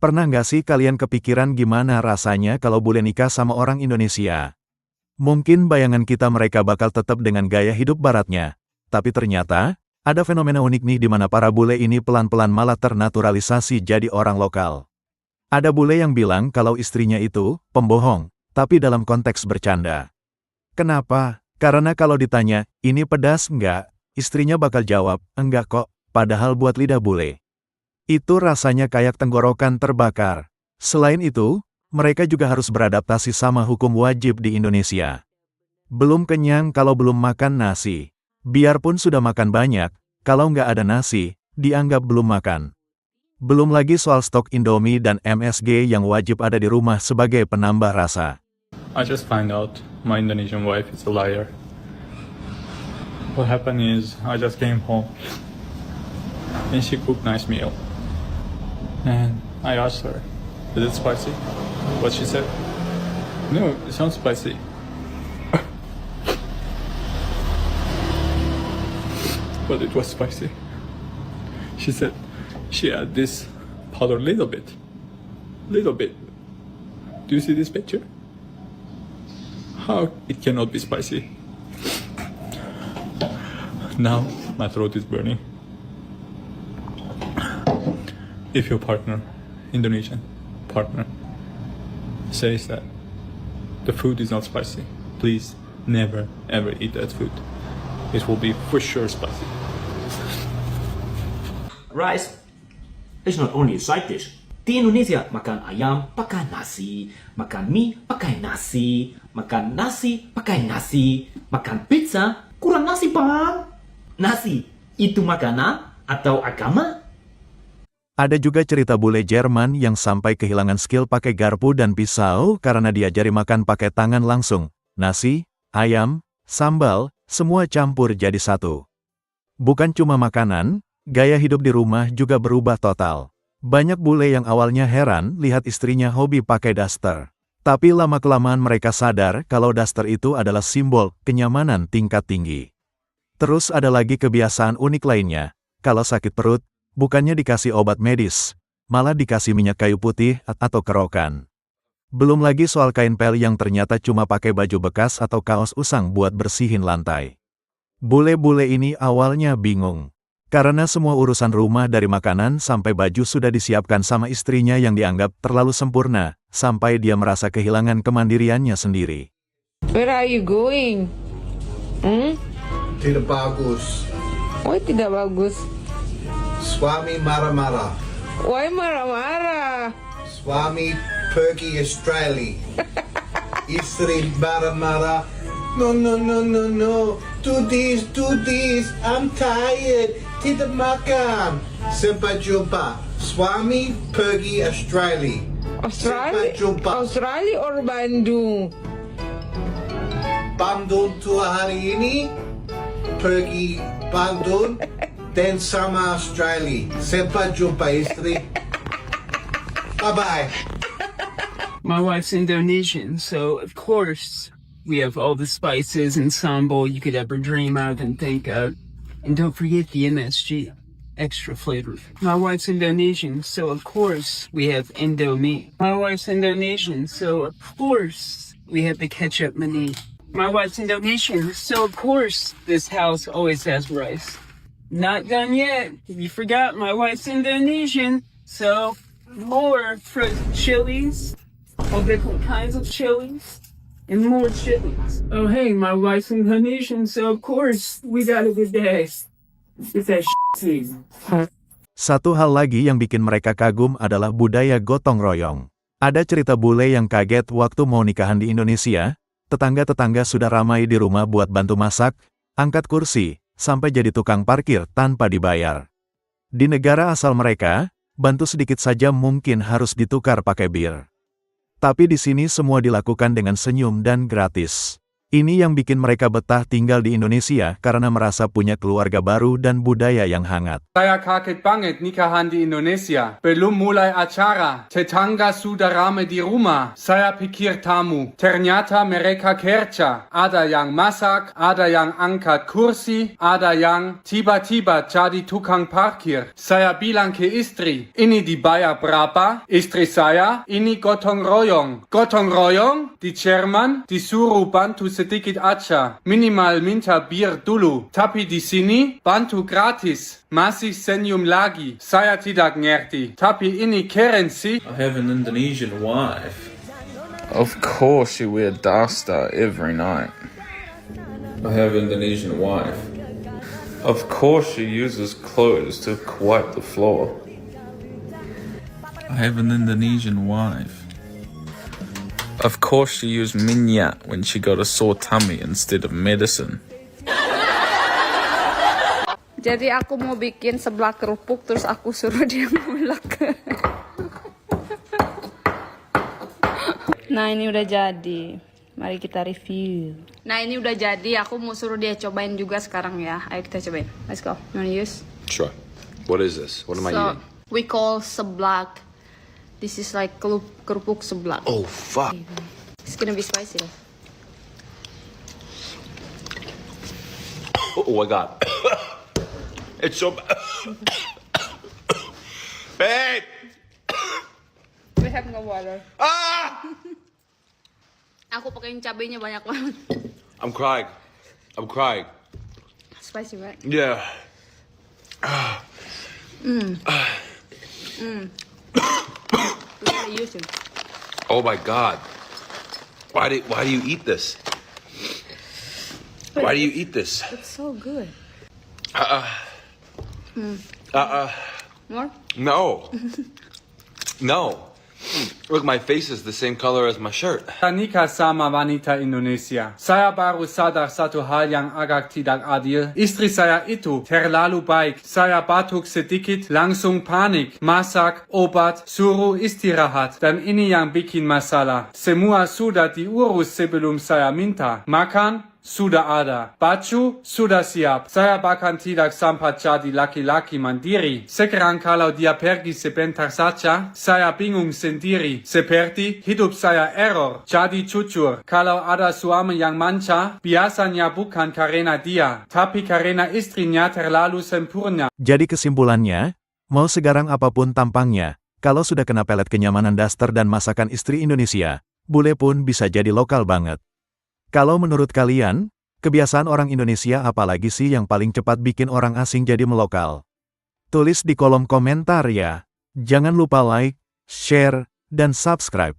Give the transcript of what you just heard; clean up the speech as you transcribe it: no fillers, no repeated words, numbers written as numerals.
Pernah nggak sih kalian kepikiran gimana rasanya kalau bule nikah sama orang Indonesia? Mungkin bayangan kita mereka bakal tetap dengan gaya hidup baratnya. Tapi ternyata, ada fenomena unik nih di mana para bule ini pelan-pelan malah ternaturalisasi jadi orang lokal. Ada bule yang bilang kalau istrinya itu pembohong, tapi dalam konteks bercanda. Kenapa? Karena kalau ditanya, ini pedas nggak? Istrinya bakal jawab, enggak kok, padahal buat lidah bule. Itu rasanya kayak tenggorokan terbakar. Selain itu, mereka juga harus beradaptasi sama hukum wajib di Indonesia. Belum kenyang kalau belum makan nasi. Biarpun sudah makan banyak, kalau nggak ada nasi, dianggap belum makan. Belum lagi soal stok Indomie dan MSG yang wajib ada di rumah sebagai penambah rasa. I just find out my Indonesian wife is a liar. What happened is I just came home and she cooked nice meal. And I asked her, is it spicy? What she said? No, it sounds spicy. But it was spicy. She said she had this powder little bit. Little bit. Do you see this picture? How it cannot be spicy? Now my throat is burning. If your partner, Indonesian partner, says that the food is not spicy, please never ever eat that food. It will be for sure spicy. Rice is not only a side dish. Di Indonesia, makan ayam pakai nasi, makan mie pakai nasi, makan nasi pakai nasi, makan pizza kurang nasi bang. Nasi, itu makanan atau agama? Ada juga cerita bule Jerman yang sampai kehilangan skill pakai garpu dan pisau karena diajari makan pakai tangan langsung. Nasi, ayam, sambal, semua campur jadi satu. Bukan cuma makanan, gaya hidup di rumah juga berubah total. Banyak bule yang awalnya heran lihat istrinya hobi pakai daster. Tapi lama-kelamaan mereka sadar kalau daster itu adalah simbol kenyamanan tingkat tinggi. Terus ada lagi kebiasaan unik lainnya. Kalau sakit perut, bukannya dikasih obat medis, malah dikasih minyak kayu putih atau kerokan. Belum lagi soal kain pel yang ternyata cuma pakai baju bekas atau kaos usang buat bersihin lantai. Bule-bule ini awalnya bingung. Karena semua urusan rumah dari makanan sampai baju sudah disiapkan sama istrinya yang dianggap terlalu sempurna, sampai dia merasa kehilangan kemandiriannya sendiri. Where are you going? Tidak bagus. Why tidak bagus? Suami marah-marah. Why marah-marah? Suami pergi Australia. Istri marah-marah. No, no, no, no, no. Do this, do this. I'm tired. Tidak makan. Sampai jumpa. Suami pergi Australia. Sampai Australia? jumpa. Australia or Bandung? Bandung tu hari ini. Pergi Bandung. Dan sama Australia. Sampai jumpa istri. Bye-bye. My wife's Indonesian, so of course we have all the spices and sambal you could ever dream of and think of. And don't forget the MSG, extra flavor. My wife's Indonesian, so of course we have Indomie. My wife's Indonesian, so of course we have the ketchup mani. My wife's Indonesian, so of course this house always has rice. Not done yet. You forgot my wife's Indonesian, so more frozen chilies, all different kinds of chilies, and more chilies. Oh hey, my wife's Indonesian, so of course we got a good day. It's that season. Satu hal lagi yang bikin mereka kagum adalah budaya gotong royong. Ada cerita bule yang kaget waktu mau nikahan di Indonesia, tetangga-tetangga sudah ramai di rumah buat bantu masak, angkat kursi, sampai jadi tukang parkir tanpa dibayar. Di negara asal mereka, bantu sedikit saja mungkin harus ditukar pakai bir. Tapi di sini semua dilakukan dengan senyum dan gratis. Ini yang bikin mereka betah tinggal di Indonesia karena merasa punya keluarga baru dan budaya yang hangat. Saya kaget banget nikahan di Indonesia. Belum mulai acara, tetangga sudah rame di rumah. Saya pikir tamu. Ternyata mereka kerja. Ada yang masak, ada yang angkat kursi, ada yang tiba-tiba jadi tukang parkir. Saya bilang ke istri, ini dibayar berapa? Istri saya, ini gotong royong. Gotong royong? Di Jerman disuruh bantu sedikit aja. Minimal minta bir dulu. Tapi di sini bantu gratis. Masih senyum lagi. Saya tidak ngerti. Tapi ini keren sih. I have an Indonesian wife. Of course you wear duster every night. I have an Indonesian wife. Of course she uses clothes to wipe the floor. I have an Indonesian wife. Of course she used minyak when she got a sore tummy instead of medicine. Jadi aku mau bikin seblak kerupuk terus aku suruh dia ngulek. Nah ini udah jadi. Mari kita review. Nah ini udah jadi. Aku mau suruh dia cobain juga sekarang ya. Ayo kita cobain. Let's go. You wanna use? Sure. What is this? What am I eating? We call seblak. This is like kerupuk seblak. Oh, fuck. It's gonna be spicy. Oh my god. It's so bad. Babe! We have no water. Ah! Aku pakein cabenya banyak banget. I'm crying. I'm crying. Spicy, right? Yeah. Oh my god. Why do you eat this? Why do you eat this? It's so good. More? No. No. Look, my face is the same color as my shirt. Nikah sama wanita Indonesia. Saya baru sadar satu hal yang agak tidak adil. Istri saya itu terlalu baik. Saya batuk sedikit, langsung panik. Masak, obat, suruh istirahat. Dan ini yang bikin masalah. Semua sudah diurus sebelum saya minta. Makan sudah ada. Baju sudah siap. Saya bahkan tidak sempat jadi laki-laki mandiri. Sekarang kalau dia pergi sebentar saja, saya bingung sendiri. Seperti hidup saya error. Jadi jujur, kalau ada suami yang manja, biasanya bukan karena dia, tapi karena istrinya terlalu sempurna. Jadi kesimpulannya, mau segarang apapun tampangnya, kalau sudah kena pelet kenyamanan daster dan masakan istri Indonesia, bule pun bisa jadi lokal banget. Kalau menurut kalian, kebiasaan orang Indonesia apalagi sih yang paling cepat bikin orang asing jadi melokal? Tulis di kolom komentar ya. Jangan lupa like, share, dan subscribe.